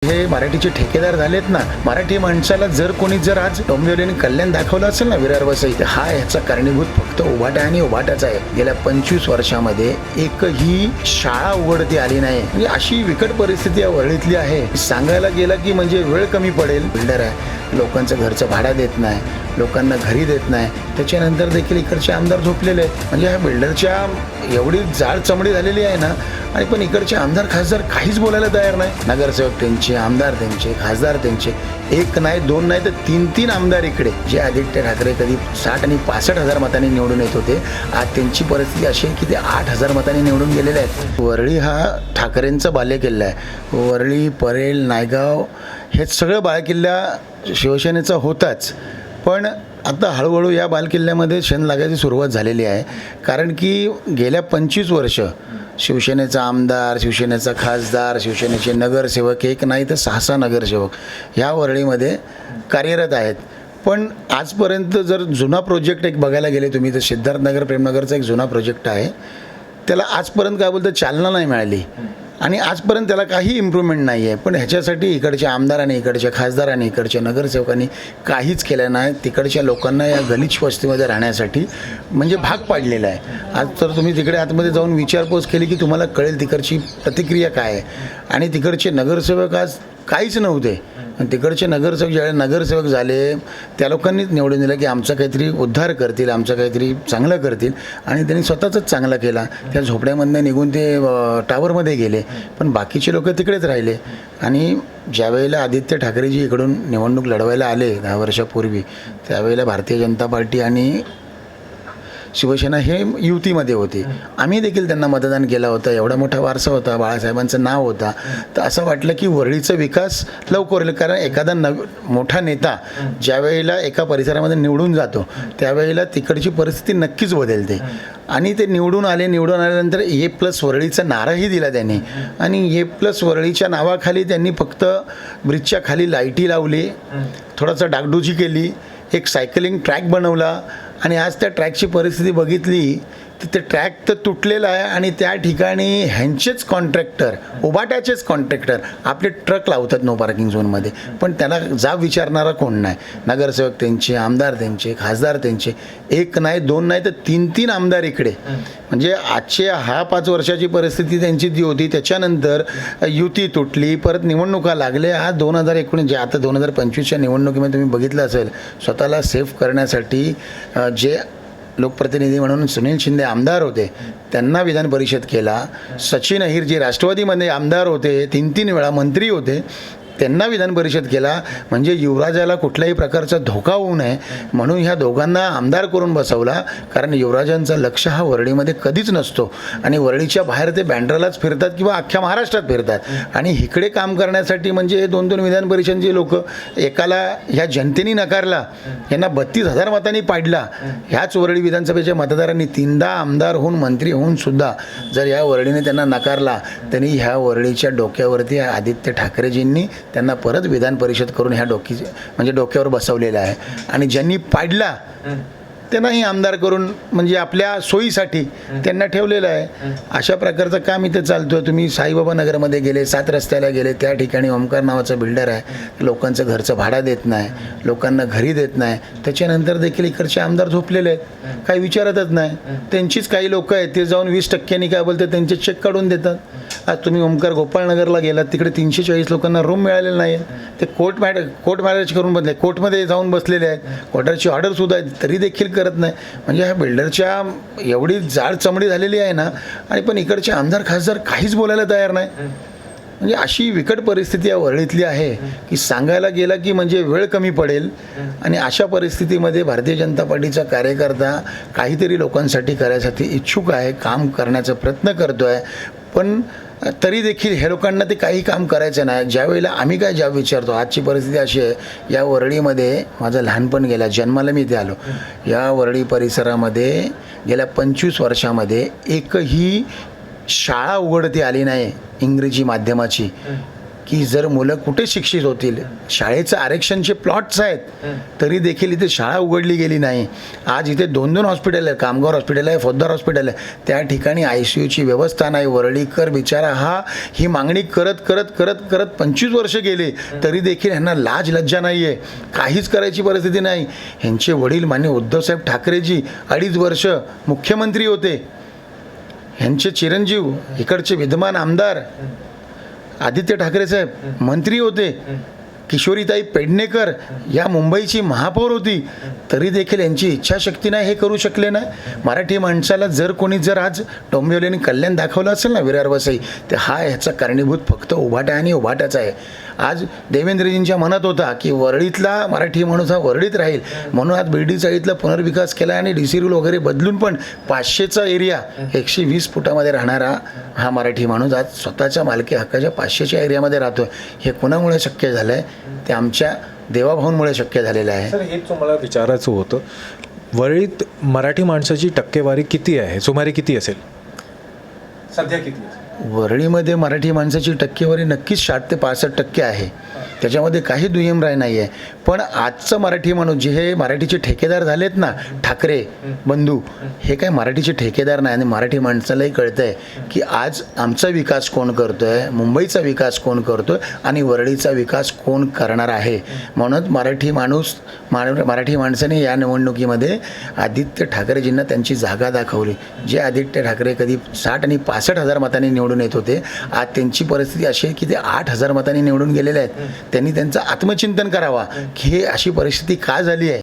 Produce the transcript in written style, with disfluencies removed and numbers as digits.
हे मराठीचे ठेकेदार झालेत ना. मराठी माणसाला कोणी जर आज डोंबिवलीने कल्याण दाखवलं असेल ना विरार वसई, हा ह्याचा कारणीभूत फक्त उभाटा आणि उभाटाच आहे. गेल्या 25 वर्षामध्ये एकही शाळा उघडती आली नाही. म्हणजे अशी विकट परिस्थिती या वरळीतली आहे. सांगायला गेला की म्हणजे वेळ कमी पडेल. बिल्डर आहे, लोकांचं घरचं भाडं देत नाही, लोकांना घरी देत नाही. त्याच्यानंतर देखील इकडचे आमदार झोपलेले आहेत. म्हणजे ह्या बिल्डरच्या एवढी जाड चमडी झालेली आहे ना. आणि पण इकडचे आमदार खासदार काहीच बोलायला तयार नाही. नगरसेवक त्यांचे, आमदार त्यांचे, खासदार त्यांचे. एक नाही, दोन नाही तर तीन आमदार इकडे. जे आदित्य ठाकरे कधी 60 आणि 65 हजार मतांनी निवडून येत होते, आज त्यांची परिस्थिती अशी आहे की ते 8,000 मतांनी निवडून गेलेले आहेत. वरळी हा ठाकरेंचा बालेकिल्ला आहे. वरळी, परेल, नायगाव हे सगळं बालेकिल्ला शिवसेनेचा होताच. पण आता हळूहळू या बालेकिल्ल्यामध्ये शेण लागायची सुरुवात झालेली आहे. कारण की गेल्या 25 वर्ष शिवसेनेचा आमदार, शिवसेनेचा खासदार, शिवसेनेचे नगरसेवक, एक नाही तर 6 नगरसेवक ह्या वरळीमध्ये कार्यरत आहेत. पण आजपर्यंत जर जुना प्रोजेक्ट एक बघायला गेले तुम्ही तर सिद्धार्थनगर प्रेमनगरचा एक जुना प्रोजेक्ट आहे, त्याला आजपर्यंत काय बोलतं चालना नाही मिळाली आणि आजपर्यंत त्याला काही इम्प्रूव्हमेंट नाही आहे. पण ह्याच्यासाठी इकडच्या आमदारांनी, इकडच्या खासदारांनी, इकडच्या नगरसेवकांनी काहीच केलं नाही. तिकडच्या लोकांना या गलिच्छ वस्तीमध्ये राहण्यासाठी म्हणजे भाग पाडलेला आहे. आज तर तुम्ही तिकडे आतमध्ये जाऊन विचारपूस केली की तुम्हाला कळेल तिकडची प्रतिक्रिया काय आहे. आणि तिकडचे नगरसेवक आज काहीच नव्हते. तिकडचे नगरसेवक ज्यावेळेला नगरसेवक झाले त्या लोकांनीच निवडून दिलं की आमचा काहीतरी उद्धार करतील, आमचं काहीतरी चांगलं करतील. आणि त्यांनी स्वतःच चांगलं केला. त्या झोपड्यामधनं निघून ते टावरमध्ये गेले. पण बाकीचे लोक तिकडेच राहिले. आणि ज्यावेळेला आदित्य ठाकरेजी इकडून निवडणूक लढवायला आले 10 वर्षापूर्वी, त्यावेळेला भारतीय जनता पार्टी आणि शिवसेना हे युतीमध्ये होते. आम्ही देखील त्यांना मतदान केलं होतं. एवढा मोठा वारसा होता, बाळासाहेबांचं नाव होता. तर असं वाटलं की वरळीचा विकास लवकर होईल. कारण एखादा मोठा नेता ज्यावेळेला एका परिसरामध्ये निवडून जातो त्यावेळेला तिकडची परिस्थिती नक्कीच बदलते. आणि ते निवडून आल्यानंतर A+ वरळीचा नाराही दिला त्यांनी. आणि A+ वरळीच्या नावाखाली त्यांनी फक्त ब्रिजच्या खाली लाईटी लावली, थोडासा डागडुजी केली, एक सायकलिंग ट्रॅक बनवला. आणि आज त्या ट्रॅकची परिस्थिती बघितली तर ते ट्रॅक तर तुटलेला आहे. आणि त्या ठिकाणी ह्यांचेच कॉन्ट्रॅक्टर, उभाट्याचेच कॉन्ट्रॅक्टर आपले ट्रक लावतात नो पार्किंग झोनमध्ये. पण त्याला जाब विचारणारा कोण नाही. नगरसेवक त्यांचे, आमदार त्यांचे, खासदार त्यांचे. एक नाही, दोन नाही तर तीन आमदार इकडे. म्हणजे आजचे 5 वर्षाची परिस्थिती त्यांची ती होती. त्याच्यानंतर युती तुटली, परत निवडणुका लागल्या. आज 2019 जे आता 2025च्या निवडणुकीमध्ये तुम्ही बघितलं असेल, स्वतःला सेफ करण्यासाठी जे लोकप्रतिनिधी म्हणून सुनील शिंदे आमदार होते त्यांना विधान परिषद केला. सचिन अहिर जे राष्ट्रवादीमध्ये आमदार होते, 3 वेळा मंत्री होते, त्यांना विधान परिषद केला. म्हणजे युवराजाला कुठल्याही प्रकारचा धोका होऊ नये म्हणून ह्या दोघांना आमदार करून बसवला. कारण युवराजांचा लक्ष हा वरळीमध्ये कधीच नसतो. आणि वरळीच्या बाहेर ते बँड्रालाच फिरतात किंवा अख्ख्या महाराष्ट्रात फिरतात. आणि इकडे काम करण्यासाठी म्हणजे 2 विधान परिषदेचे लोक, एकाला ह्या जनतेने नकारला, यांना 32,000 मतांनी पाडला. ह्याच वरळी विधानसभेच्या मतदारांनी 3दा आमदार होऊन, मंत्री होऊन सुद्धा जर या वरळीने त्यांना नकारला, त्यांनी ह्या वरळीच्या डोक्यावरती आदित्य ठाकरेजींनी त्यांना परत विधान परिषद करून ह्या डोक्यावर बसवलेलं आहे. आणि ज्यांनी पाडला त्यांनाही आमदार करून म्हणजे आपल्या सोयीसाठी त्यांना ठेवलेलं आहे. अशा प्रकारचं काम इथे चालतो आहे. तुम्ही साईबाबा नगरमध्ये गेले, 7 रस्त्याला गेले, त्या ठिकाणी ओमकार नावाचा बिल्डर आहे. लोकांचं घरचं भाडं देत नाही, लोकांना घरी देत नाही. त्याच्यानंतर देखील इकडचे आमदार झोपलेले आहेत, काही विचारतच नाही. त्यांचीच काही लोक आहेत ते जाऊन 20% काय बोलतात त्यांचे चेक काढून देतात. आज तुम्ही ओमकार गोपाळनगरला गेलात, तिकडे 340 लोकांना रूम मिळालेला नाही आहे. ते कोर्ट मॅरेज करून बसले, कोर्टमध्ये जाऊन बसलेले आहेत. कोर्टाची ऑर्डरसुद्धा आहे तरी देखील करत नाही. म्हणजे ह्या बिल्डरच्या एवढी जाड चमडी झालेली आहे ना. आणि पण इकडचे आमदार खासदार काहीच बोलायला तयार नाही. म्हणजे अशी विकट परिस्थिती या वरळीतली आहे की सांगायला गेला की म्हणजे वेळ कमी पडेल. आणि अशा परिस्थितीमध्ये भारतीय जनता पार्टीचा कार्यकर्ता काहीतरी लोकांसाठी करायसाठी इच्छुक आहे, काम करण्याचा प्रयत्न करतो आहे. पण तरी देखील हे लोकांना ते काही काम करायचं नाही. ज्यावेळेला आम्ही काय जॉब विचारतो, आजची परिस्थिती अशी आहे, या वरळीमध्ये माझं लहानपण गेलं, जन्माला मी इथे आलो. या वरळी परिसरामध्ये गेल्या 25 वर्षामध्ये एकही शाळा उघडती आली नाही इंग्रजी माध्यमाची की जर मुलं कुठे शिक्षित होतील, शाळेचं आरक्षणचे प्लॉट्स आहेत तरी देखील इथे शाळा उघडली गेली नाही. आज इथे 2-2 हॉस्पिटल आहे, कामगार हॉस्पिटल आहे, फौजदार हॉस्पिटल आहे, त्या ठिकाणी ICUची व्यवस्था नाही. वरळीकर बिचारा ही मागणी करत करत करत करत 25 वर्ष गेले तरी देखील ह्यांना लाज लज्जा नाही आहे, काहीच करायची परिस्थिती नाही. ह्यांचे वडील मान्य उद्धवसाहेब ठाकरेजी 2.5 वर्ष मुख्यमंत्री होते. ह्यांचे चिरंजीव इकडचे विद्यमान आमदार आदित्य ठाकरे साहेब मंत्री होते. किशोरीताई पेडणेकर या मुंबईची महापौर होती तरी देखील यांची इच्छाशक्ती नाही, हे करू शकले नाही. मराठी माणसाला जर कोणी आज डोंबिवलीने कल्याण दाखवलं असेल ना विरार वसई, तर ह्याचा कारणीभूत फक्त उभाटा आणि उभाटाचा आहे. आज देवेंद्रजींच्या मनात होता की वरळीतला मराठी माणूस हा वरळीत राहील, म्हणून आज बिर्डी चाळीतला पुनर्विकास केला आणि DC रूल वगैरे बदलून पण 500चा एरिया 120 फुटामध्ये राहणारा हा मराठी माणूस आज स्वतःच्या मालकी हक्काच्या 500च्या एरियामध्ये राहतोय. हे कुणामुळे शक्य झालं आहे? ते आमच्या देवाभाऊंमुळे शक्य झालेलं आहे. सर, हेच तुम्हाला विचारायचं होतं, वरळीत मराठी माणसाची टक्केवारी किती आहे, सुमारे किती असेल सध्या, किती असेल? वरळीमध्ये मराठी माणसाची टक्केवारी नक्कीच 60 ते 65% आहे, त्याच्यामध्ये काही दुय्यम राय नाही आहे. पण आजचं मराठी माणूस जे हे मराठीचे ठेकेदार झालेत ना, ठाकरे बंधू, हे काय मराठीचे ठेकेदार नाही. आणि मराठी माणसालाही कळतं आहे की आज आमचा विकास कोण करतो आहे, मुंबईचा विकास कोण करतो आहे आणि वरळीचा विकास कोण करणार आहे. म्हणून मराठी माणसाने या निवडणुकीमध्ये आदित्य ठाकरेजींना त्यांची जागा दाखवली. जे आदित्य ठाकरे कधी 60 आणि 65 हजार मतांनी निवडून येत होते, आज त्यांची परिस्थिती अशी आहे की ते 8,000 मतांनी निवडून गेलेले आहेत. त्यांनी त्यांचं आत्मचिंतन करावा की हे अशी परिस्थिती का झाली आहे.